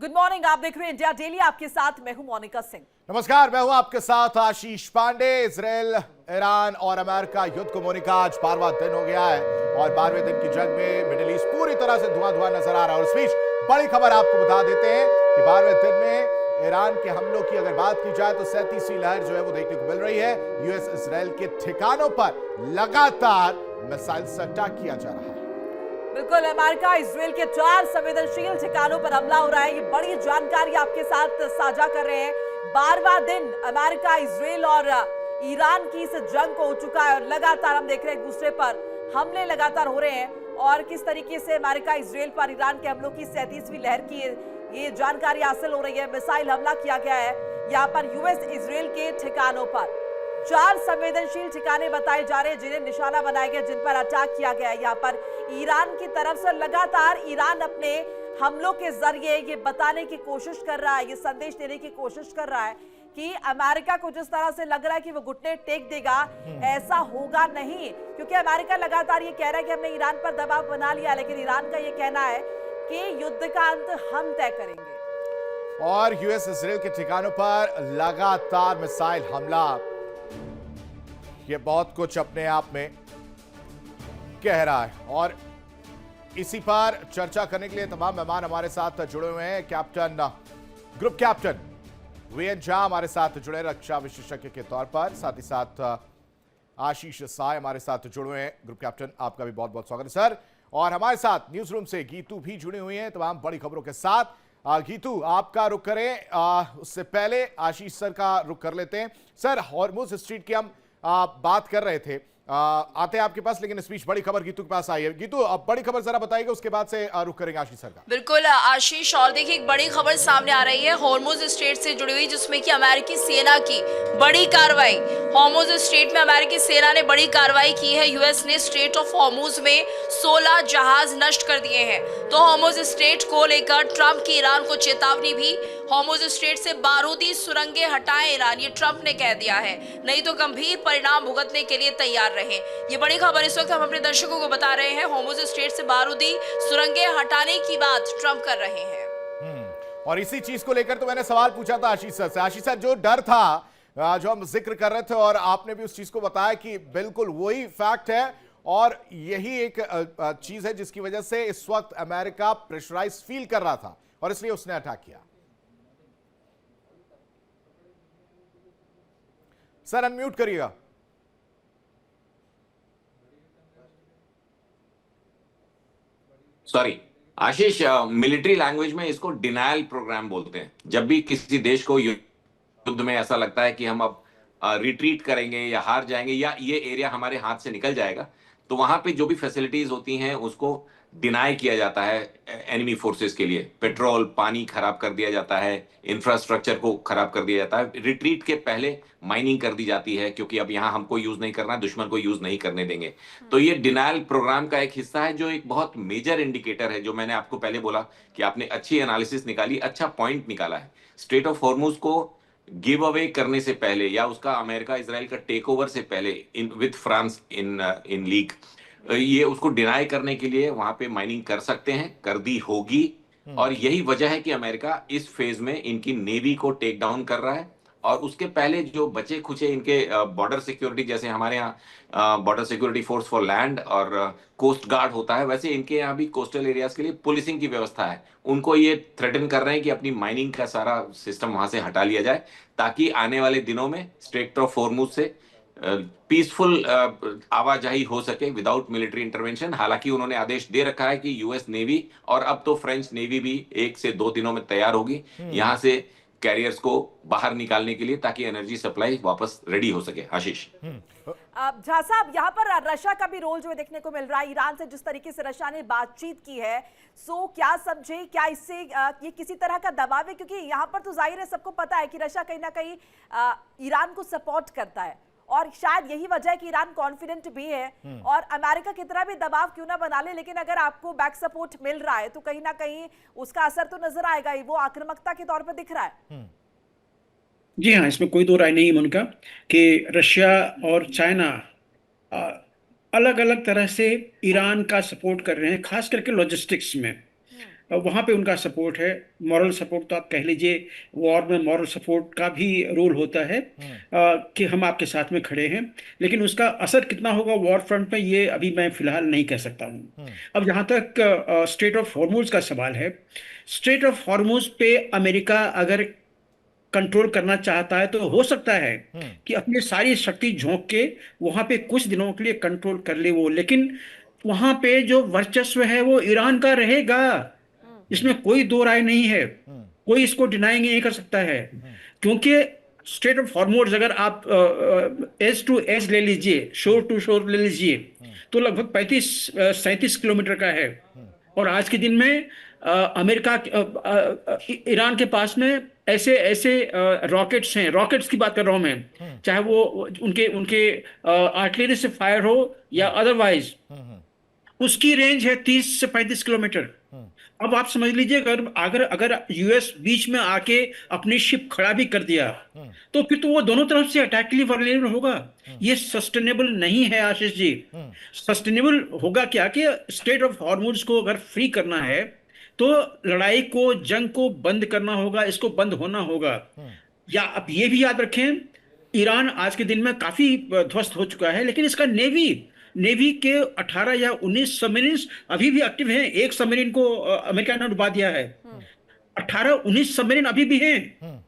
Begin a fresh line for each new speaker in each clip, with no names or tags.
Good morning, आप देख रहे हैं इंडिया डेली। आपके साथ मैं हूं मोनिका सिंह।
नमस्कार, मैं हूं आपके साथ आशीष पांडे। इजराइल, ईरान और अमेरिका युद्ध को मोनिका आज 12वां दिन हो गया है और 12वें दिन की जंग में मिडिल ईस्ट पूरी तरह से धुआं धुआं नजर आ रहा है। और इस बीच बड़ी खबर आपको बता देते हैं कि 12वें दिन में ईरान के हमलों की अगर बात की जाए तो 37वीं लहर जो है वो देखने को मिल रही है। यूएस इजराइल के ठिकानों पर लगातार मिसाइल से अटैक किया जा रहा है।
बिल्कुल, अमेरिका इजराइल के 4 संवेदनशील ठिकानों पर हमला हो रहा है। ये बड़ी जानकारी आपके साथ साझा कर रहे हैं। 12वां दिन अमेरिका, इजराइल और ईरान की इस जंग को हो चुका है और लगातार हम देख रहे हैं एक दूसरे पर हमले लगातार हो रहे हैं। और किस तरीके से अमेरिका इजराइल पर ईरान के हमलों की 37वीं लहर की ये जानकारी हासिल हो रही है। मिसाइल हमला किया गया है यहाँ पर यूएस इजराइल के ठिकानों पर। 4 संवेदनशील ठिकाने बताए जा रहे हैं जिन्हें निशाना बनाया गया, जिन पर अटैक किया गया है। यहाँ पर ईरान की तरफ से लगातार ईरान अपने हमलों के जरिए ये बताने की कोशिश कर रहा है, ये संदेश देने की कोशिश कर रहा है कि अमेरिका को जिस तरह से लग रहा है कि वो घुटने टेक देगा, ऐसा होगा नहीं। क्योंकि अमेरिका लगातार ये कह रहा है कि हमने ईरान पर दबाव बना लिया, लेकिन ईरान का ये कहना है कि युद्ध का अंत हम तय करेंगे।
और यूएस इजराइल के ठिकानों पर लगातार मिसाइल हमला, ये बहुत कुछ अपने आप में कह रहा है। और इसी पर चर्चा करने के लिए तमाम मेहमान हमारे साथ जुड़े हुए हैं। ग्रुप कैप्टन वीएन झा हमारे साथ जुड़े रक्षा विशेषज्ञ के तौर पर, साथ ही साथ आशीष साय हमारे साथ जुड़े हुए हैं। ग्रुप कैप्टन, आपका भी बहुत बहुत स्वागत है सर। और हमारे साथ न्यूज रूम से गीतू भी जुड़े हुए हैं तमाम बड़ी खबरों के साथ। गीतू, आपका रुख करें, उससे पहले आशीष सर का रुख कर लेते हैं। सर, हॉर्मुज स्ट्रीट की हम बात कर रहे थे, आते हैं आपके पास, लेकिन इस बीच बड़ी खबर गीतू के पास आई है। गीतू, अब बड़ी खबर जरा बताइएगा, उसके बाद से रुख करेंगे आशीष सर का।
बिल्कुल आशीष, और देखिए एक बड़ी खबर सामने आ रही है हॉर्मुज स्ट्रेट से जुड़ी हुई, जिसमें कि अमेरिकी सेना की बड़ी कार्रवाई। हॉर्मुज स्ट्रेट में अमेरिकी सेना ने बड़ी कार्रवाई की है। यूएस ने स्ट्रेट ऑफ हॉर्मुज में 16 जहाज नष्ट कर दिए हैं। तो हॉर्मुज स्ट्रेट को लेकर ट्रंप की ईरान को चेतावनी भी। हॉर्मुज स्ट्रेट से बारूदी सुरंगें हटाएं ईरान, ये ट्रंप ने कह दिया है, नहीं तो गंभीर परिणाम भुगतने के लिए तैयार रहें। ये बड़ी खबर इस वक्त हम अपने दर्शकों को बता रहे हैं। हॉर्मुज स्ट्रेट से बारूदी सुरंगें हटाने की बात ट्रंप कर रहे हैं।
और इसी चीज को लेकर तो मैंने सवाल पूछा था आशीष सर से। आशीष सर, जो डर था जो हम जिक्र कर रहे थे, और आपने भी उस चीज को बताया कि बिल्कुल वही फैक्ट है और यही एक चीज है जिसकी वजह से इस वक्त अमेरिका प्रेशराइज फील कर रहा था और इसलिए उसने अटैक किया। सर, अनम्यूट करिएगा।
सॉरी आशीष, मिलिट्री लैंग्वेज में इसको डिनायल प्रोग्राम बोलते हैं। जब भी किसी देश को युद्ध में ऐसा लगता है कि हम अब रिट्रीट करेंगे या हार जाएंगे या ये एरिया हमारे हाथ से निकल जाएगा, तो वहां पे जो भी फैसिलिटीज होती हैं उसको डिनाई किया जाता है एनिमी फोर्सेस के लिए। पेट्रोल, पानी खराब कर दिया जाता है, इंफ्रास्ट्रक्चर को खराब कर दिया जाता है। रिट्रीट के पहले माइनिंग कर दी जाती है, क्योंकि अब यहां हमको यूज नहीं करना, दुश्मन को यूज नहीं करने देंगे। तो ये डिनायल प्रोग्राम का एक हिस्सा है, जो एक बहुत मेजर इंडिकेटर है, जो मैंने आपको पहले बोला कि आपने अच्छी एनालिसिस निकाली, अच्छा पॉइंट निकाला है। स्ट्रेट ऑफ हॉर्मुज को गिव अवे करने से पहले या उसका अमेरिका इजराइल का टेक ओवर से पहले विद फ्रांस इन लीग, ये उसको डिनाई करने के लिए वहां पे माइनिंग कर सकते हैं, कर दी होगी। और यही वजह है कि अमेरिका इस फेज में इनकी नेवी को टेक डाउन कर रहा है। और उसके पहले जो बचे खुचे इनके बॉर्डर सिक्योरिटी, जैसे हमारे यहाँ border security force for land और कोस्ट गार्ड होता है, वैसे इनके यहाँ भी कोस्टल एरियाज के लिए पुलिसिंग की व्यवस्था है। उनको ये थ्रेटन कर रहे हैं कि अपनी माइनिंग का सारा सिस्टम वहां से हटा लिया जाए, ताकि आने वाले दिनों में स्ट्रेट ऑफ हॉर्मुज से पीसफुल आवाजाही हो सके विदाउट मिलिट्री इंटरवेंशन। हालांकि उन्होंने आदेश दे रखा है कि यूएस नेवी और अब तो फ्रेंच नेवी भी 1 से 2 दिनों में तैयार होगी यहां से कैरियर्स को बाहर निकालने के लिए, ताकि एनर्जी सप्लाई वापस रेडी हो सके। आशीष,
झा साहब, यहाँ पर रशिया का भी रोल जो है देखने को मिल रहा है। ईरान से जिस तरीके से रशिया ने बातचीत की है, सो क्या समझे, क्या इससे ये किसी तरह का दबाव है? क्योंकि यहाँ पर तो जाहिर है, सबको पता है कि रशिया कहीं ना कहीं ईरान को सपोर्ट करता है और शायद यही वजह है कि ईरान कॉन्फिडेंट भी है। और अमेरिका कितना भी दबाव क्यों ना बना ले, लेकिन अगर आपको बैक सपोर्ट मिल रहा है तो कहीं ना कहीं उसका असर तो नजर आएगा ही, वो आक्रामकता के तौर पर दिख रहा है।
जी हाँ, इसमें कोई दो राय नहीं उनका कि रशिया और चाइना अलग अलग तरह से ईरान का सपोर्ट कर रहे हैं, खास करके लॉजिस्टिक्स में। वहाँ पे उनका सपोर्ट है, मॉरल सपोर्ट तो आप कह लीजिए, वॉर में मॉरल सपोर्ट का भी रोल होता है कि हम आपके साथ में खड़े हैं। लेकिन उसका असर कितना होगा वॉर फ्रंट में, ये अभी मैं फिलहाल नहीं कह सकता हूँ। अब जहाँ तक स्ट्रेट ऑफ हॉर्मुज का सवाल है, स्ट्रेट ऑफ हॉर्मुज पे अमेरिका अगर कंट्रोल करना चाहता है तो हो सकता है कि अपनी सारी शक्ति झोंक के वहां पे कुछ दिनों के लिए कंट्रोल कर ले वो, लेकिन वहां पे जो वर्चस्व है वो ईरान का रहेगा, इसमें कोई दो राय नहीं है। कोई इसको डिनाई नहीं कर सकता है, क्योंकि स्ट्रेट ऑफ हॉर्मुज अगर आप एज टू एज ले लीजिए, शोर टू शोर ले लीजिए, तो लगभग 35-37 किलोमीटर का है। और आज के दिन में अमेरिका ईरान के पास में ऐसे ऐसे रॉकेट्स हैं, रॉकेट्स की बात कर रहा हूं मैं, चाहे वो उनके उनके आर्टिलरी से फायर हो या अदरवाइज, उसकी रेंज है 30 से 35 किलोमीटर। अब आप समझ लीजिए, अगर अगर अगर यूएस बीच में आके अपनी शिप खड़ा भी कर दिया तो फिर तो वो दोनों तरफ से अटैक के लिए वल्नरेबल होगा। ये सस्टेनेबल नहीं है आशीष जी। सस्टेनेबल होगा क्या कि स्ट्रेट ऑफ हॉर्मुज को अगर फ्री करना है तो लड़ाई को, जंग को बंद करना होगा, इसको बंद होना होगा। या आप ये भी याद रखें, ईरान आज के दिन में काफी ध्वस्त हो चुका है, लेकिन इसका नेवी के 18 या 19 सबमरीन अभी भी एक्टिव हैं। एक सबमरीन को अमेरिका ने डुबा दिया है, 18-19 सबमरीन अभी भी हैं।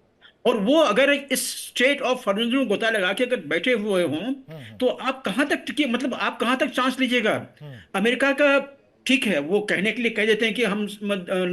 और वो अगर इस स्ट्रेट ऑफ हॉर्मुज में गोता लगा के अगर बैठे हुए हों तो आप कहां तक टिके, मतलब आप कहां तक चांस लीजिएगा। अमेरिका का ठीक है, वो कहने के लिए कह देते हैं कि हम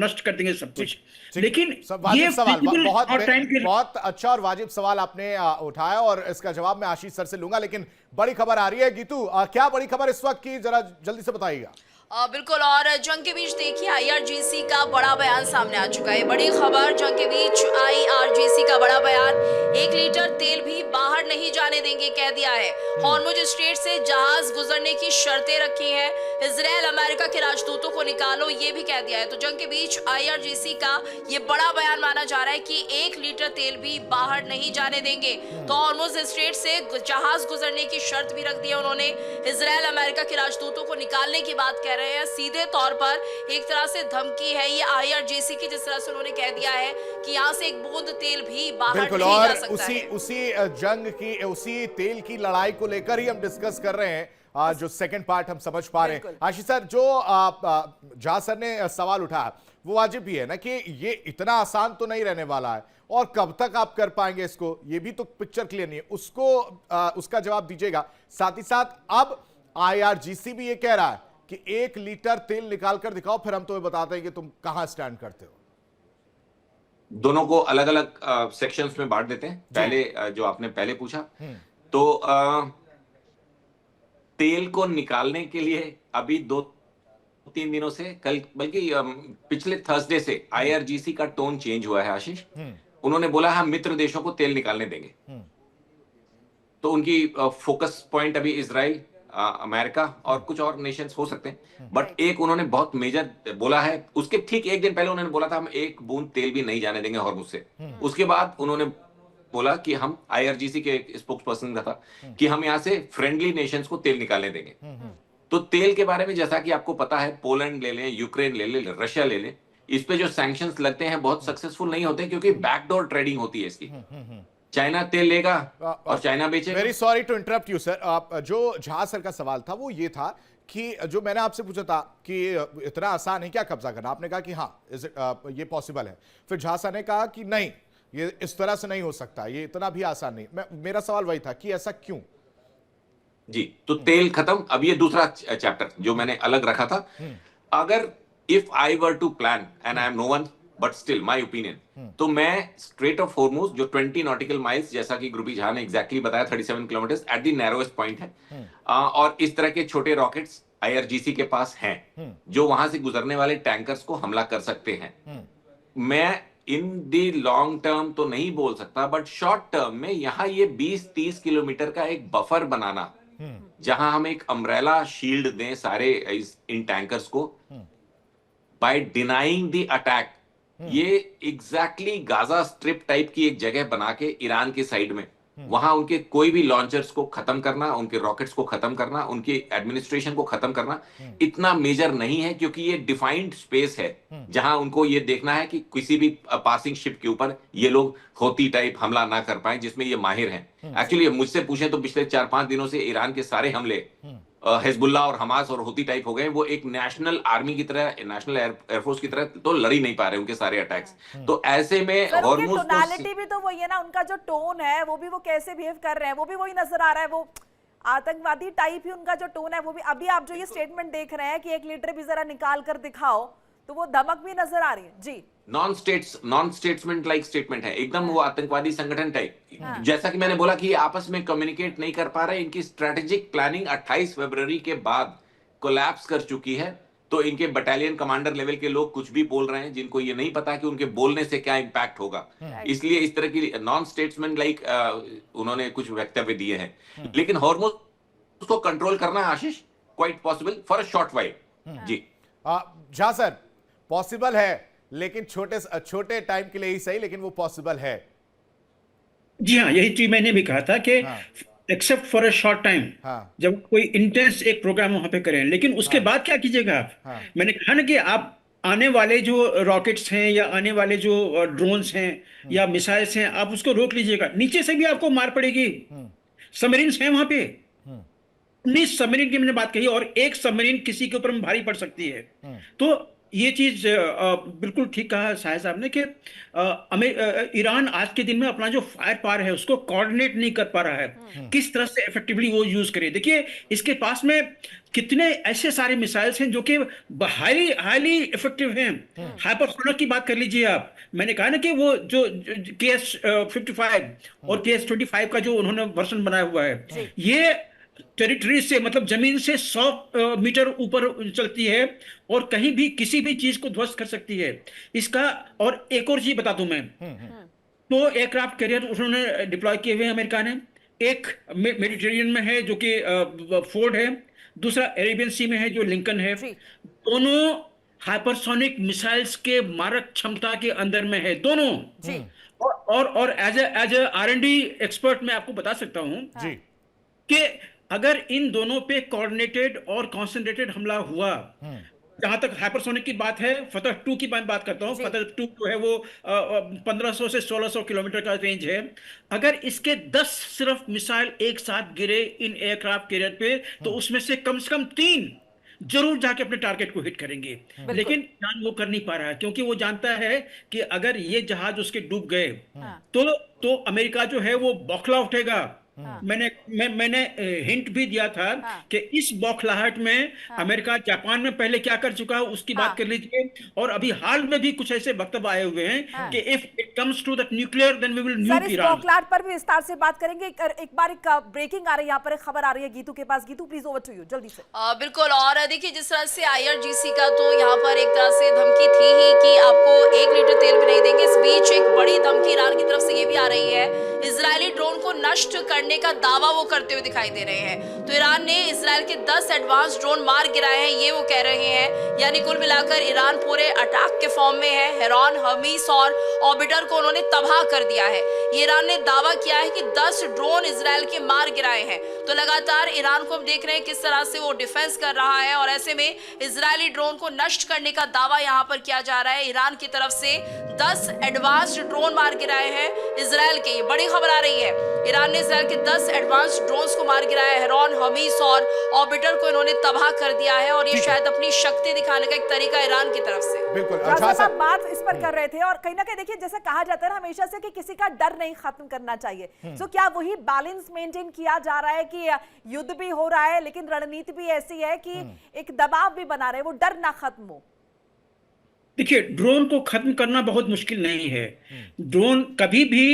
नष्ट कर देंगे सब कुछ, लेकिन ये
सवाल बहुत
टाइम
बहुत अच्छा और वाजिब सवाल आपने उठाया और इसका जवाब मैं आशीष सर से लूंगा। लेकिन बड़ी खबर आ रही है गीतू, क्या बड़ी खबर इस वक्त की, जरा जल्दी से बताइएगा।
बिल्कुल, और जंग के बीच देखिए आईआरजीसी का बड़ा बयान सामने आ चुका है। बड़ी खबर, जंग के बीच आईआरजीसी का बड़ा बयान, 1 लीटर तेल भी बाहर नहीं जाने देंगे, कह दिया है। हॉर्मुज स्ट्रेट से जहाज गुजरने की शर्तें रखी हैं। इजराइल अमेरिका के राजदूतों को निकालो, ये भी कह दिया है। तो जंग के बीच आईआरजीसी का ये बड़ा बयान माना जा रहा है कि 1 लीटर तेल भी बाहर नहीं जाने देंगे। तो हॉर्मुज स्ट्रेट से जहाज गुजरने की शर्त भी रख दी है उन्होंने। इजराइल अमेरिका के राजदूतों को निकालने की बात कह रहे हैं। सीधे तौर पर एक तरह से धमकी है ये आईआरजीसी की, जिस तरह से उन्होंने कह दिया है कि यहाँ से एक बूंद तेल भी बाहर नहीं जा सकता है।
उसी जंग की, उसी तेल की लड़ाई को लेकर ही हम डिस्कस कर रहे हैं, जो सेकंड पार्ट हम समझ पा रहे हैं। आशीष सर, जो झा सर ने सवाल उठाया वो वाजिब भी है ना, कि ये इतना आसान तो नहीं रहने वाला है और कब तक आप कर पाएंगे इसको, ये भी तो पिक्चर क्लियर नहीं है। उसको उसका जवाब दीजिएगा। साथ ही साथ अब आईआरजीसी भी ये कह रहा है कि 1 लीटर तेल निकाल कर दिखाओ, फिर हम तुम्हें बताते हैं कि तुम कहां स्टैंड करते हो।
दोनों को अलग अलग सेक्शंस में बांट देते हैं। पहले जो आपने पहले पूछा, तो तेल को निकालने के लिए अभी 2-3 दिनों से, कल बल्कि पिछले थर्सडे से आईआरजीसी का टोन चेंज हुआ है आशीष। उन्होंने बोला हम मित्र देशों को तेल निकालने देंगे। तो उनकी फोकस पॉइंट अभी इजराइल, अमेरिका और कुछ और नेशंस हो सकते हैं, बट एक उन्होंने बहुत मेजर बोला है। उसके ठीक 1 दिन पहले उन्होंने बोला था हम 1 बूंद तेल भी नहीं जाने देंगे हॉर्मुज से। उसके बाद उन्होंने बोला कि हम, आईआरजीसी के स्पोक्स पर्सन का था कि हम यहाँ से फ्रेंडली नेशंस को तेल निकालने देंगे। तो तेल के बारे में जैसा कि आपको पता है, पोलैंड ले लें, यूक्रेन ले लें, रशिया ले लें, इस पे जो सैंक्शंस लगते हैं बहुत सक्सेसफुल नहीं होते, क्योंकि बैकडोर ट्रेडिंग होती है इसकी। चाइना तेल लेगा और चाइना बेचेगा।
Very sorry to interrupt you sir. जो झा सर का सवाल था वो ये था कि जो मैंने आपसे पूछा था कि इतना आसान है क्या कब्जा करना, आपने कहा कि हाँ ये पॉसिबल है। फिर झा सर ने कहा कि नहीं, ये इस तरह से नहीं हो सकता, ये इतना भी आसान नहीं। मेरा सवाल वही था कि ऐसा क्यों।
जी, तो तेल खत्म। अब ये दूसरा चैप्टर जो मैंने अलग रखा था, अगर if I were to plan, and I am no one but still my opinion, तो मैं स्ट्रेट ऑफ हॉर्मुज जो 20 नॉटिकल माइल्स, जैसा कि गुरबी झा ने एग्जैक्टली बताया, 37 kilometre at the narrowest point है, और इस तरह के छोटे रॉकेट्स आईआरजीसी के पास हैं जो वहां से गुजरने वाले टैंकर्स को हमला कर सकते हैं। मैं इन दी लॉन्ग टर्म तो नहीं बोल सकता, बट शॉर्ट टर्म में यहाँ ये 20-30 किलोमीटर का एक बफर बनाना, जहां हम एक अम्ब्रेला शील्ड दें सारे इन टैंकर्स को, बाय डिनाइंग द अटैक, ये एग्जैक्टली गाजा स्ट्रिप टाइप की एक जगह बना के ईरान के साइड में वहां उनके कोई भी लॉन्चर्स को खत्म करना, उनके रॉकेट्स को खत्म करना, उनकी एडमिनिस्ट्रेशन को खत्म करना इतना मेजर नहीं है, क्योंकि ये डिफाइंड स्पेस है जहां उनको ये देखना है कि किसी भी पासिंग शिप के ऊपर ये लोग होती टाइप हमला ना कर पाए, जिसमें ये माहिर हैं। एक्चुअली मुझसे पूछें तो पिछले 4-5 दिनों से ईरान के सारे हमले हिजबुल्लाह और हमास और होती टाइप हो गए। वो एक नेशनल आर्मी की तरह, नेशनल एयरफोर्स की तरह तो लड़ ही नहीं पा रहे उनके सारे अटैक्स। तो ऐसे में
सर, उनकी
हॉर्मुज
टोनालिटी भी तो वही है ना, उनका जो टोन है वो भी, वो कैसे बिहेव कर रहे हैं वो भी वही नजर आ रहा है, वो आतंकवादी टाइप ही उनका जो टोन है वो भी। अभी आप जो ये स्टेटमेंट देख रहे हैं कि 1 लीटर भी जरा निकाल कर दिखाओ, तो वो धमक भी नजर आ रही है जी।
नॉन स्टेट्समेंट लाइक स्टेटमेंट है एकदम, वो आतंकवादी संगठन टाइप। जैसा कि मैंने बोला कि ये आपस में कम्युनिकेट नहीं कर पा रहे, इनकी स्ट्रेटेजिक प्लानिंग 28 फरवरी के बाद कोलैप्स कर चुकी है। तो इनके बटालियन कमांडर लेवल के लोग कुछ भी बोल रहे हैं, जिनको ये नहीं पता कि उनके बोलने से क्या इंपैक्ट होगा। इसलिए इस तरह की नॉन स्टेट्समैन लाइक उन्होंने कुछ वक्तव्य दिए हैं। लेकिन हॉर्मुज उसको कंट्रोल करना Ashish quite possible for a short while. जी
झा सर, पॉसिबल है, लेकिन छोटे टाइम के लिए ही सही, लेकिन वो पॉसिबल है।
जी हाँ, यही चीज मैंने भी कहा था कि except for a short time, जब कोई इंटेंस एक प्रोग्राम वहां पे करें, लेकिन उसके बाद क्या कीजिएगा आप। मैंने कहा ना कि आप आने वाले जो रॉकेट्स हैं या आने वाले जो ड्रोन्स हैं या मिसाइल्स हैं, आप उसको रोक लीजिएगा। नीचे से भी आपको मार पड़ेगी, सबमरीन्स हैं वहां पे। 19 सबमरीन की मैंने बात कही, और एक सबमरीन किसी के ऊपर भारी पड़ सकती है। तो ये चीज बिल्कुल ठीक कहा साहिब साहब ने कि ईरान आज के दिन में अपना जो फायर पावर है उसको कोऑर्डिनेट नहीं कर पा रहा है, किस तरह से इफेक्टिवली वो यूज करे। देखिए, इसके पास में कितने ऐसे सारे मिसाइल्स हैं जो कि हाईली इफेक्टिव हैं। हाइपरसोनिक की बात कर लीजिए आप। मैंने कहा ना कि वो जो KS-55 और KS-25 का जो उन्होंने वर्जन बनाया हुआ है, ये टेरिटरी से, मतलब जमीन से 100 मीटर ऊपर चलती है और कहीं भी किसी भी चीज को ध्वस्त कर सकती है इसका। और एक और चीज बता दूं मैं, तो एयरक्राफ्ट कैरियर उन्होंने डिप्लॉय किए हुए हैं अमेरिका ने। एक मेडिटेरियन में है जो कि फोर्ड है, दूसरा अरेबियन सी में है जो लिंकन है। दोनों हाइपरसोनिक मिसाइल्स के मारक क्षमता के अंदर में है दोनों। और एज ए R&D एक्सपर्ट मैं आपको बता सकता हूं कि अगर इन दोनों पे कोऑर्डिनेटेड और कॉन्सेंट्रेटेड हमला हुआ, जहां तक हाइपरसोनिक की बात है, फतह 2 की बात करता हूं, फतह 2 जो है वो 1500 से 1600 किलोमीटर का रेंज है। अगर इसके 10 सिर्फ मिसाइल एक साथ गिरे इन एयरक्राफ्ट कैरियर पे, तो उसमें से कम 3 जरूर जाके अपने टारगेट को हिट करेंगे। लेकिन ईरान वो कर नहीं पा रहा है, क्योंकि वो जानता है कि अगर ये जहाज उसके डूब गए तो अमेरिका जो है वो बौखला उठेगा। मैंने हिंट भी दिया था कि इस बौखलाहट में अमेरिका जापान में पहले क्या कर चुका है उसकी बात कर लीजिए। और अभी हाल में भी कुछ ऐसे वक्तव्य आए हुए हैं कि if it comes to the nuclear then we will nuke Iran.
इस बौखलाहट पर भी विस्तार से बात करेंगे। एक बार ब्रेकिंग आ रही है, यहाँ पर एक खबर आ रही है गीतू के पास। Geetu, please over to you, जल्दी से।
बिल्कुल। और देखिए, जिस तरह से IRGC का तो यहाँ पर एक तरह से धमकी थी ही कि आपको 1 लीटर तेल भी नहीं देंगे। इस बीच एक बड़ी धमकी ईरान की तरफ से ये भी आ रही है, इजरायली ड्रोन को नष्ट करने का दावा वो करते हुए दिखाई दे रहे हैं। तो ईरान ने इजराइल के 10 एडवांस ड्रोन मार गिराए हैं, ये वो कह रहे हैं। यानी कुल मिलाकर ईरान पूरे अटैक के फॉर्म में है। हेरॉन, हमीस और ऑर्बिटर को उन्होंने तबाह कर दिया है। ईरान ने दावा किया है कि 10 ड्रोन इजराइल के मार गिराए हैं। तो लगातार ईरान को हम देख रहे हैं किस तरह से वो डिफेंस कर रहा है, और ऐसे में इजरायली ड्रोन को नष्ट करने का दावा यहाँ पर किया जा रहा है। ईरान की तरफ से 10 एडवांस्ड ड्रोन मार गिराए हैं इजराइल के, ये बड़ी खबर आ रही है। ईरान ने इजराइल के 10 एडवांस्ड ड्रोन्स को मार गिराया है। हेरॉन, हमीस और ऑर्बिटर को इन्होंने तबाह कर दिया है, और ये शायद अपनी शक्ति दिखाने का एक तरीका ईरान की तरफ से।
बिल्कुल,
आप बात इस पर कर रहे थे, और कहीं ना कहीं देखिए, जैसे कहा जाता है हमेशा से कि किसी का डर नहीं खत्म करना चाहिए। तो क्या वही बैलेंस मेंटेन किया जा रहा है कि युद्ध भी हो रहा है लेकिन रणनीति भी ऐसी है कि एक दबाव भी बना रहे, वो डर ना खत्म हो?
देखिए, ड्रोन को खत्म करना बहुत मुश्किल नहीं है। ड्रोन कभी भी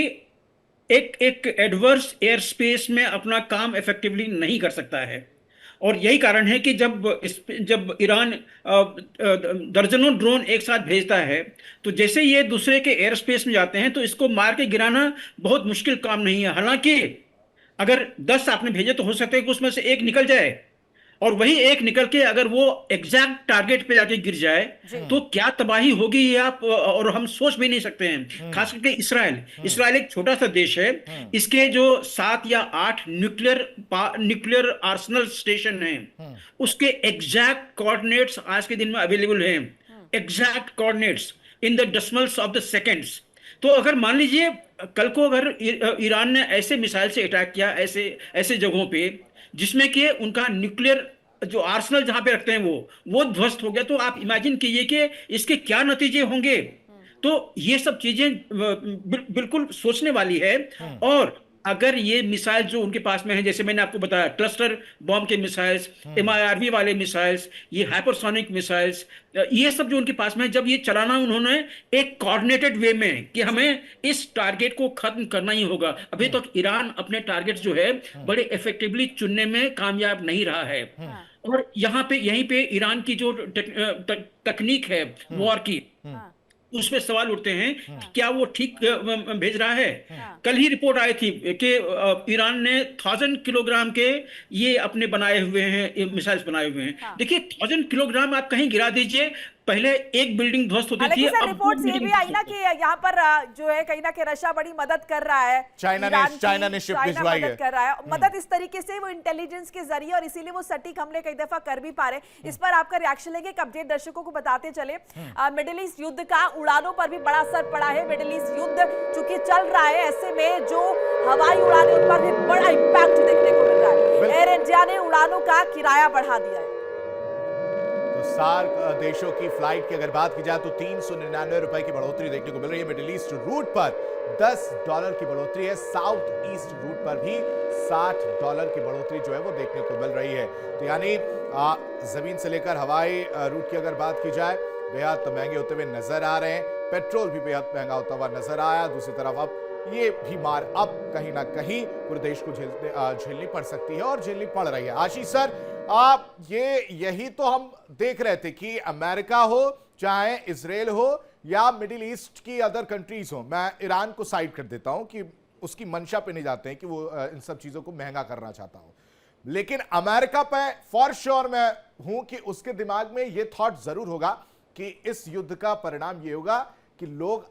एक एडवर्स एयर स्पेस में अपना काम इफेक्टिवली नहीं कर सकता है। और यही कारण है कि जब ईरान दर्जनों ड्रोन एक साथ भेजता है, तो जैसे ये दूसरे के एयर स्पेस में जाते हैं तो इसको मार के गिराना बहुत मुश्किल काम नहीं है। हालांकि अगर 10 आपने भेजे तो हो सकता है कि उसमें से एक निकल जाए, और वही एक निकल के अगर वो एग्जैक्ट टारगेट पे जाके गिर जाए तो क्या तबाही होगी ये आप और हम सोच भी नहीं सकते हैं। खास करके इसराइल इसराइल एक छोटा सा देश है, इसके जो 7 या 8 न्यूक्लियर आर्सनल स्टेशन हैं उसके एग्जैक्ट कोऑर्डिनेट्स आज के दिन में अवेलेबल हैं, exact coordinates in the decimals of the seconds. तो अगर मान लीजिए कल को अगर ईरान ने ऐसे मिसाइल से अटैक किया ऐसे ऐसे जगहों पे जिसमें कि उनका न्यूक्लियर जो आर्सनल जहां पे रखते हैं वो ध्वस्त हो गया, तो आप इमेजिन कीजिए कि इसके क्या नतीजे होंगे। तो ये सब चीजें बिल्कुल सोचने वाली है। और अगर ये मिसाइल जो उनके पास में है, जैसे मैंने आपको बताया क्लस्टर बॉम्ब के मिसाइल्स, MIRV वाले मिसाइल्स, ये हाइपरसोनिक मिसाइल्स, ये सब जो उनके पास में है, जब ये चलाना उन्होंने एक कोऑर्डिनेटेड वे में कि हमें इस टारगेट को खत्म करना ही होगा। अभी तक ईरान अपने टारगेट जो है बड़े इफेक्टिवली चुनने में कामयाब नहीं रहा है। और यहीं पे ईरान की जो तकनीक है वॉर की, उस पे सवाल उठते हैं कि क्या वो ठीक भेज रहा है। कल ही रिपोर्ट आई थी कि ईरान ने 1000 किलोग्राम के ये अपने बनाए हुए हैं, मिसाइल्स बनाए हुए हैं। देखिए 1000 किलोग्राम आप कहीं गिरा दीजिए, पहले एक बिल्डिंग ध्वस्त होती थी,
सर
अब
रिपोर्ट्स ये भी आई ना कि यहाँ पर जो है कहीं ना कहीं रशिया बड़ी मदद कर रहा है,
चाइना ने शिप भिजवाई है,
मदद कर रहा है। मदद इस तरीके से वो इंटेलिजेंस के जरिए, और इसीलिए वो सटीक हमले कई दफा कर भी पा रहे। इस पर आपका रिएक्शन लेंगे, एक अपडेट दर्शकों को बताते चले। मिडिल ईस्ट युद्ध का उड़ानों पर भी बड़ा असर पड़ा है। मिडिल ईस्ट युद्ध चूंकि चल रहा है, ऐसे में जो हवाई उड़ानें उन पर भी बड़ा इंपैक्ट देखने को मिल रहा है। एयर इंडिया ने उड़ानों का किराया बढ़ा दिया है।
तो सार्क देशों की फ्लाइट की अगर बात की जाए तो 399 रुपए की बढ़ोतरी देखने को मिल रही है। मिडिल ईस्ट रूट पर $10 की बढ़ोतरी है, साउथ ईस्ट रूट पर भी $60 की बढ़ोतरी जो है वो देखने को मिल रही है। तो यानी जमीन से लेकर हवाई रूट की अगर बात की जाए बेहद महंगे होते हुए नजर आ रहे हैं। पेट्रोल भी बेहद महंगा होता हुआ नजर आया। दूसरी तरफ अब ये भी मार अब कहीं ना कहीं पूरे देश को झेलनी पड़ सकती है और झेलनी पड़ रही है। आशीष सर, आप यही तो हम देख रहे थे कि अमेरिका हो चाहे इजराइल हो या मिडिल ईस्ट की अदर कंट्रीज हो, मैं ईरान को साइड कर देता हूं कि उसकी मंशा पे नहीं जाते हैं कि वो इन सब चीजों को महंगा करना चाहता हो, लेकिन अमेरिका पे फॉर श्योर मैं हूं कि उसके दिमाग में ये थॉट जरूर होगा कि इस युद्ध का परिणाम ये होगा कि लोग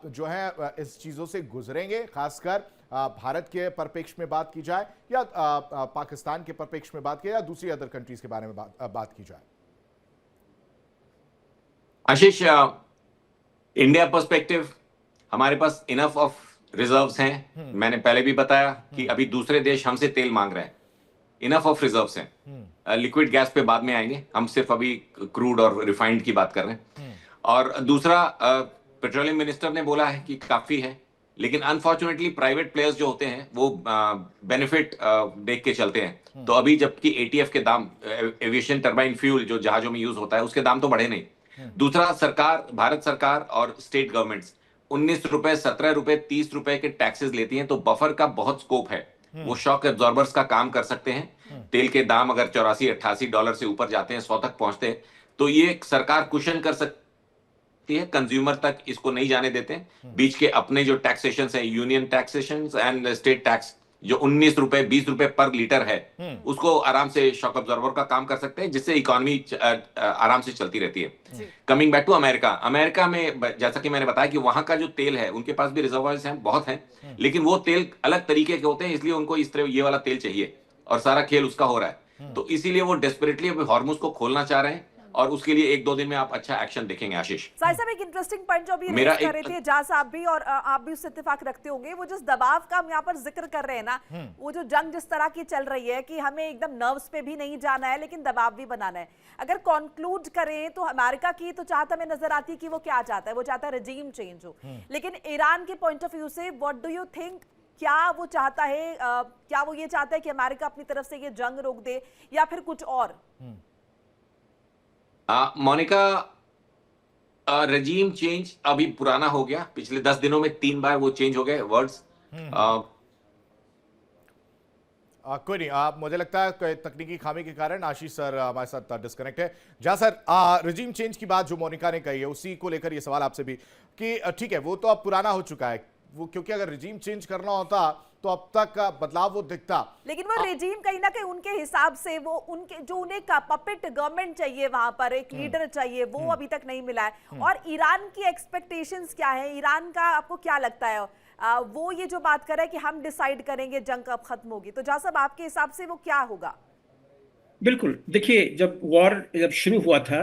जो है इस चीजों से गुजरेंगे। खासकर भारत के परिप्रेक्ष्य में बात की जाए या पाकिस्तान के परिप्रेक्ष्य में बात की जाए या दूसरी अदर कंट्रीज के बारे में बात की जाए।
आशीष, इंडिया पर्सपेक्टिव हमारे पास इनफ ऑफ रिजर्व्स हैं। मैंने पहले भी बताया कि अभी दूसरे देश हमसे तेल मांग रहे हैं, इनफ ऑफ रिजर्व्स हैं। लिक्विड गैस पे बाद में आएंगे, हम सिर्फ अभी क्रूड और रिफाइंड की बात कर रहे हैं। और दूसरा, पेट्रोलियम मिनिस्टर ने बोला है कि काफी है, लेकिन अनफॉर्चुनेटली प्राइवेट प्लेयर्स जो होते हैं वो बेनिफिट देख के चलते हैं। तो अभी जबकि ATF के दाम, एविएशन टर्बाइन फ्यूल जो जहाजों में यूज होता है, उसके दाम तो बढ़े नहीं। दूसरा, सरकार, भारत सरकार और स्टेट गवर्नमेंट्स 19 रुपए, 17 रुपए, 30 रुपए के टैक्सेस लेती हैं, तो बफर का बहुत स्कोप है। वो शॉक एब्जॉर्बर्स का काम कर सकते हैं। तेल के दाम अगर $84-88 से ऊपर जाते हैं, 100 तक पहुंचते हैं, तो ये सरकार कुशन कर सकती है, कंज्यूमर तक इसको नहीं जाने देते। बीच के अपने जो टैक्सेशन है, union taxation and state tax, जो 19 रुपए 20 रुपए पर लीटर है, उसको आराम से शॉक अब्जॉर्बर का काम कर सकते हैं, जिससे इकोनॉमी आराम से चलती रहती है। Coming back to America, America में जैसा कि मैंने बताया कि वहां का जो तेल है, उनके पास भी रिजर्वायर्स हैं, बहुत हैं, लेकिन वो तेल अलग तरीके के होते हैं, इसलिए उनको इस तरह ये वाला तेल चाहिए और सारा खेल उसका हो रहा है। तो इसीलिए वो डेस्परेटली अभी हॉर्मुज को खोलना चाह रहे हैं और उसके लिए 1-2 दिन में आप अच्छा एक्शन देखेंगे। आशीष
साहब, एक इंटरेस्टिंग पॉइंट जो अभी रेज कर रहे थे जहां साहब भी, और आप भी उससे इत्तेफाक रखते होंगे, वो जिस दबाव का हम यहाँ पर जिक्र कर रहे हैं ना, वो जो जंग जिस तरह की चल रही है कि हमें एकदम नर्व्स पे भी नहीं जाना है लेकिन दबाव भी बनाना है। अगर कंक्लूड करें तो अमेरिका की तो चाहत हमें नजर आती है कि वो क्या चाहता है, वो चाहता है रेजीम चेंज हो, लेकिन ईरान के पॉइंट ऑफ व्यू से व्हाट डू यू थिंक, क्या वो चाहता है, क्या वो ये चाहता है कि अमेरिका अपनी तरफ से ये जंग रोक दे या फिर कुछ और?
मोनिका, रेजीम चेंज अभी पुराना हो गया। पिछले 10 दिनों में 3 बार वो चेंज हो गए वर्ड्स।
कोई नहीं, मुझे लगता है तकनीकी खामी के कारण आशीष सर हमारे साथ डिस्कनेक्ट है। जहाँ सर रेजीम चेंज की बात जो मोनिका ने कही है, उसी को लेकर ये सवाल आपसे भी कि ठीक है, वो तो अब पुराना हो चुका है वो, क्योंकि अगर रेजीम चेंज करना होता तो अब तक बदलाव वो दिखता।
लेकिन वो रेजीम कहीं ना कहीं उनके हिसाब से, वो उनके जो उन्हें का पपेट गवर्नमेंट चाहिए, वहां पर एक लीडर चाहिए, वो अभी तक नहीं मिला है। और ईरान की एक्सपेक्टेशंस क्या है? ईरान का आपको क्या लगता है? वो ये जो बात कर रहा है कि हम डिसाइड करेंगे जंग कब खत्म होगी, तो जहाँ साहब आपके हिसाब से वो क्या होगा?
बिल्कुल, देखिए, जब शुरू हुआ था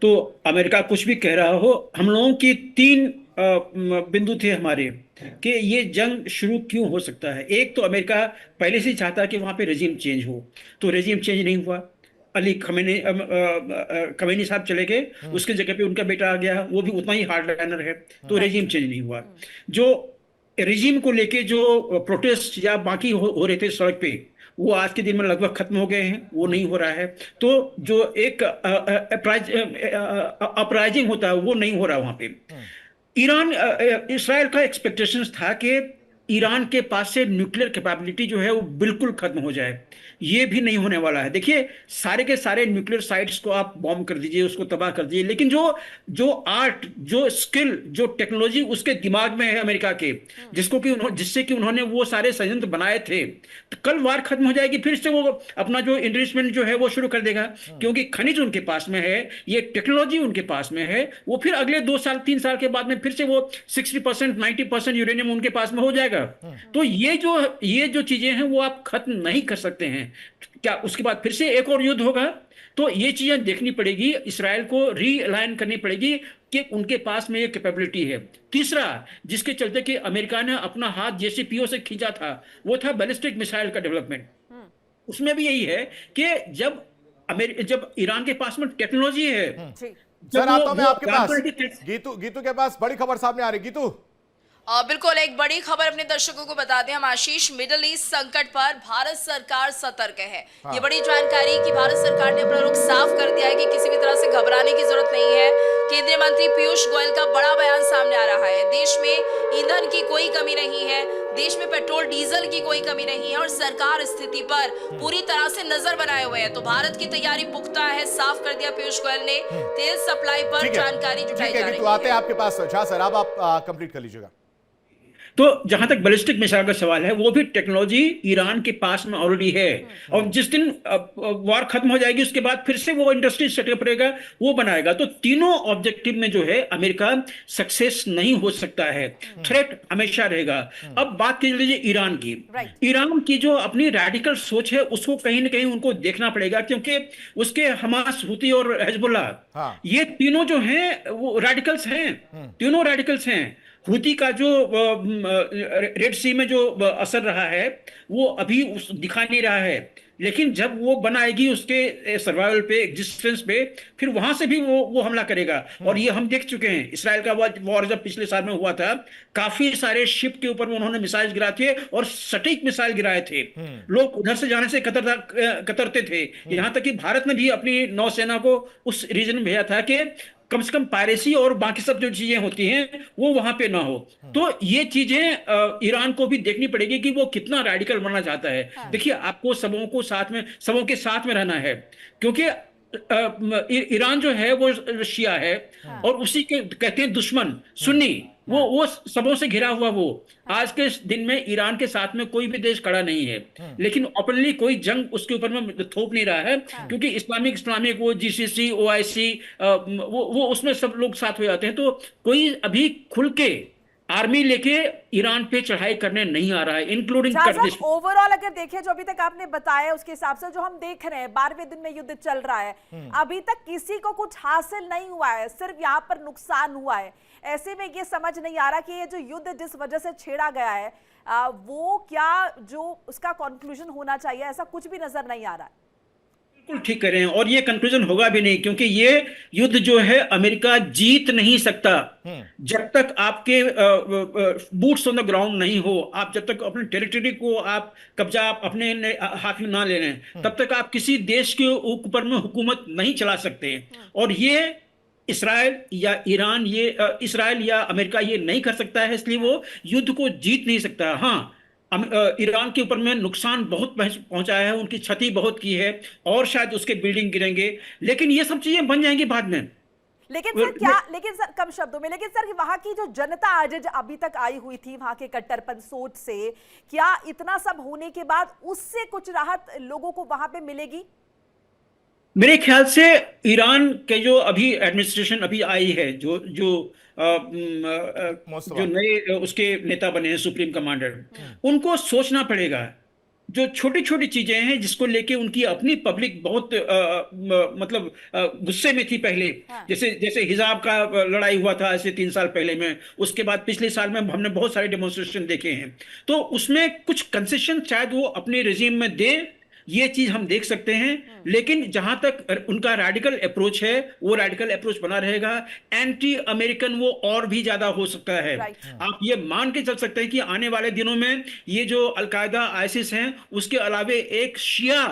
तो अमेरिका कुछ भी कह रहा हो, हम लोगों की तीन बिंदु थे हमारे कि ये जंग शुरू क्यों हो सकता है। एक तो अमेरिका पहले से ही चाहता कि वहां पे रेजिम चेंज हो, तो रेजिम चेंज नहीं हुआ। अली खमेनी साहब चले गए, उसके जगह पे उनका बेटा आ गया, वो भी उतना ही हार्डलाइनर है, तो रेजिम चेंज नहीं हुआ। जो रेजिम को लेके जो प्रोटेस्ट या बाकी हो रहे थे सड़क पे, वो आज के दिन में लगभग खत्म हो गए हैं, वो नहीं हो रहा है। तो जो एक अपराइजिंग होता है वो नहीं हो रहा वहां पे। ईरान इसराइल का एक्सपेक्टेशंस था कि ईरान के पास से न्यूक्लियर कैपेबिलिटी जो है वो बिल्कुल खत्म हो जाए। ये भी नहीं होने वाला है। देखिए, सारे के सारे न्यूक्लियर साइट्स को आप बॉम्ब कर दीजिए, उसको तबाह कर दीजिए, लेकिन जो जो आर्ट, जो स्किल, जो टेक्नोलॉजी उसके दिमाग में है अमेरिका के, जिससे कि उन्होंने वो सारे संयंत्र बनाए थे, तो कल वार खत्म हो जाएगी, फिर से वो अपना जो इन्वेस्टमेंट जो है वो शुरू कर देगा, क्योंकि खनिज उनके पास में है, ये टेक्नोलॉजी उनके पास में है। वो फिर अगले 2 साल 3 साल के बाद में फिर से वो 60% 90% यूरेनियम उनके पास में हो जाएगा। तो ये जो चीजें हैं वो आप खत्म नहीं कर सकते हैं। क्या उसके बाद फिर से एक और युद्ध होगा? तो ये चीजें देखनी पड़ेगी, इसराइल को रीअलाइन करनी पड़ेगी कि उनके पास में ये कैपेबिलिटी है। तीसरा, जिसके चलते कि अमेरिका ने अपना हाथ JCPO से खींचा था, वो था बैलिस्टिक मिसाइल का डेवलपमेंट। उसमें भी यही है कि जब ईरान के पास में टेक्नोलॉजी है।
सर आता हूं मैं आपके पास, गीतू के पास बड़ी खबर सामने आ रही। गीतू,
बिल्कुल, एक बड़ी खबर अपने दर्शकों को बता दें हम आशीष। मिडिल ईस्ट संकट पर भारत सरकार सतर्क है। ये बड़ी जानकारी कि भारत सरकार ने अपना रुख साफ कर दिया है कि किसी भी तरह से घबराने की जरूरत नहीं है। केंद्रीय मंत्री पीयूष गोयल का बड़ा बयान सामने आ रहा है। देश में ईंधन की कोई कमी नहीं है, देश में पेट्रोल डीजल की कोई कमी नहीं है और सरकार स्थिति पर पूरी तरह से नजर बनाए हुए है। तो भारत की तैयारी पुख्ता है, साफ कर दिया पीयूष गोयल ने। तेल सप्लाई पर जानकारी जुटाई जा रही है।
आते हैं आपके पास शाह सर, अब आप कंप्लीट कर लीजिएगा।
तो जहां तक बैलिस्टिक मिसाइल का सवाल है, वो भी टेक्नोलॉजी ईरान के पास में ऑलरेडी है, और जिस दिन वार खत्म हो जाएगी उसके बाद फिर से वो इंडस्ट्री सेटअप रहेगा, वो बनाएगा। तो तीनों ऑब्जेक्टिव में जो है अमेरिका सक्सेस नहीं हो सकता है, थ्रेट हमेशा रहेगा। अब बात कर लीजिए ईरान की। ईरान की जो अपनी रेडिकल सोच है उसको कहीं ना कहीं उनको देखना पड़ेगा, क्योंकि उसके हमास, हुती और हिजबुल्लाह, ये तीनों जो हैं वो रेडिकल्स हैं, तीनों रेडिकल्स हैं। हुती का जो रेड सी में जो असर रहा है वो अभी दिखा नहीं रहा है, लेकिन जब वो बनाएगी उसके सर्वाइवल पे, एग्जिस्टेंस पे, फिर वहां से भी वो हमला करेगा। और ये हम देख चुके हैं, इसराइल का वॉर जब पिछले साल में हुआ था, काफी सारे शिप के ऊपर उन्होंने मिसाइल गिराए थे और सटीक मिसाइल गिराए थे। लोग उधर से जाने से कतरते थे। यहां तक कि भारत ने भी अपनी नौसेना को उस रीजन में भेजा था कि कम से कम पायरेसी और बाकी सब जो चीजें होती हैं वो वहां पे ना हो। तो ये चीजें ईरान को भी देखनी पड़ेगी कि वो कितना रेडिकल बनना चाहता है। देखिए, आपको सबों के साथ में रहना है, क्योंकि ईरान जो है वो शिया है और उसी के कहते हैं दुश्मन सुन्नी, वो सबों से घिरा हुआ। वो आज के दिन में ईरान के साथ में कोई भी देश खड़ा नहीं है, लेकिन ओपनली कोई जंग उसके ऊपर में थोप नहीं रहा है, क्योंकि इस्लामिक वो GCC OIC वो उसमें सब लोग साथ हो जाते हैं। तो कोई अभी खुल के आर्मी लेके ईरान पे चढ़ाई करने नहीं आ रहा है, इंक्लूडिंग
ओवरऑल अगर देखें जो अभी तक आपने बताया उसके हिसाब से जो हम देख रहे हैं, 12वें दिन में युद्ध चल रहा है, अभी तक किसी को कुछ हासिल नहीं हुआ है, सिर्फ यहाँ पर नुकसान हुआ है। ऐसे में ये समझ नहीं आ रहा कि ये जो युद्ध जिस वजह से छेड़ा गया है वो क्या जो उसका कंक्लूजन होना चाहिए, ऐसा कुछ भी नजर नहीं आ रहा है।
बिल्कुल ठीक कर रहे हैं, और ये कंक्लूजन होगा भी नहीं, क्योंकि ये युद्ध जो है अमेरिका जीत नहीं सकता जब तक आपके बूट्स ऑन द ग्राउंड नहीं हो। आप जब तक अपने टेरिटरी को आप कब्जा आप अपने हाथ में ना ले लें, तब तक आप किसी देश के ऊपर में हुकूमत नहीं चला सकते। और ये इसराइल या ईरान, ये इसराइल या अमेरिका ये नहीं कर सकता है, इसलिए वो युद्ध को जीत नहीं सकता। हाँ, ईरान के ऊपर में नुकसान बहुत पहुंचा है, उनकी क्षति बहुत की है, और शायद उसके बिल्डिंग गिरेंगे, लेकिन ये सब चीजें बन जाएंगी बाद में।
लेकिन सर कम शब्दों में, लेकिन सर वहां की जो जनता आज अभी तक आई हुई थी वहां के कट्टरपन सोच से, क्या इतना सब होने के बाद उससे कुछ राहत लोगों को वहां पे मिलेगी?
मेरे ख्याल से ईरान के जो अभी एडमिनिस्ट्रेशन अभी आई है, जो जो जो नए उसके नेता बने हैं, सुप्रीम कमांडर, उनको सोचना पड़ेगा। जो छोटी छोटी चीजें हैं जिसको लेके उनकी अपनी पब्लिक बहुत मतलब गुस्से में थी पहले।
हाँ।
जैसे जैसे हिजाब का लड़ाई हुआ था ऐसे 3 साल पहले में, उसके बाद पिछले साल में हमने बहुत सारे डेमोन्स्ट्रेशन देखे हैं। तो उसमें कुछ कंसेशन शायद वो अपने रेजिम में दे, ये चीज हम देख सकते हैं। लेकिन जहां तक उनका रेडिकल अप्रोच है, वो रेडिकल अप्रोच बना रहेगा। एंटी अमेरिकन वो और भी ज्यादा हो सकता है। आप ये मान के चल सकते हैं कि आने वाले दिनों में ये जो अलकायदा, आईसिस हैं, उसके अलावे एक शिया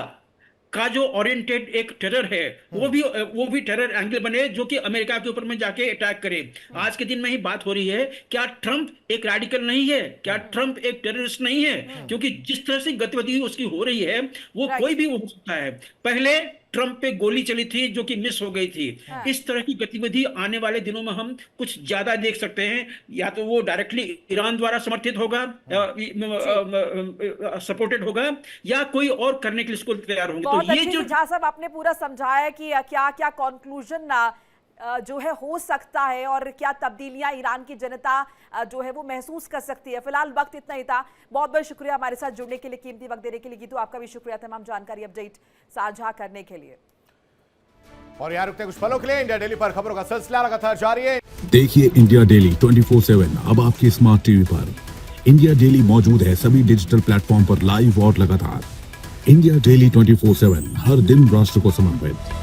का जो ओरिएंटेड एक टेरर है, वो भी टेरर एंगल बने जो कि अमेरिका के ऊपर में जाके अटैक करे। आज के दिन में ही बात हो रही है, क्या ट्रंप एक रेडिकल नहीं है? क्या ट्रंप एक टेररिस्ट नहीं है? क्योंकि जिस तरह से गतिविधि उसकी हो रही है, वो कोई भी हो सकता है। पहले ट्रंप पे गोली चली थी जो कि मिस हो गई थी। इस तरह की गतिविधि आने वाले दिनों में हम कुछ ज्यादा देख सकते हैं। या तो वो डायरेक्टली ईरान द्वारा समर्थित होगा, सपोर्टेड होगा, या कोई और करने के लिए इसको तैयार होंगे।
बहुत
तो ये
अच्छे
जो
से झा साहब आपने पूरा समझाया कि क्या क्या कंक्लूजन जो है हो सकता है और क्या तब्दीलियां ईरान की जनता जो है वो महसूस कर सकती है। फिलहाल वक्त इतना ही था। बहुत बहुत शुक्रिया हमारे साथ जुड़ने के लिए, कीमती वक्त देने के लिए। गीतू आपका भी शुक्रिया तमाम जानकारी अपडेट साझा करने के लिए।
और यहाँ रुकते कुछ पलों के लिए। इंडिया डेली पर खबरों का सिलसिला लगातार जारी है।
देखिए इंडिया डेली 24/7 अब आपके स्मार्ट टीवी पर। इंडिया डेली मौजूद है सभी डिजिटल प्लेटफॉर्म पर लाइव और लगातार। इंडिया डेली 24/7 हर दिन राष्ट्र को समर्पित।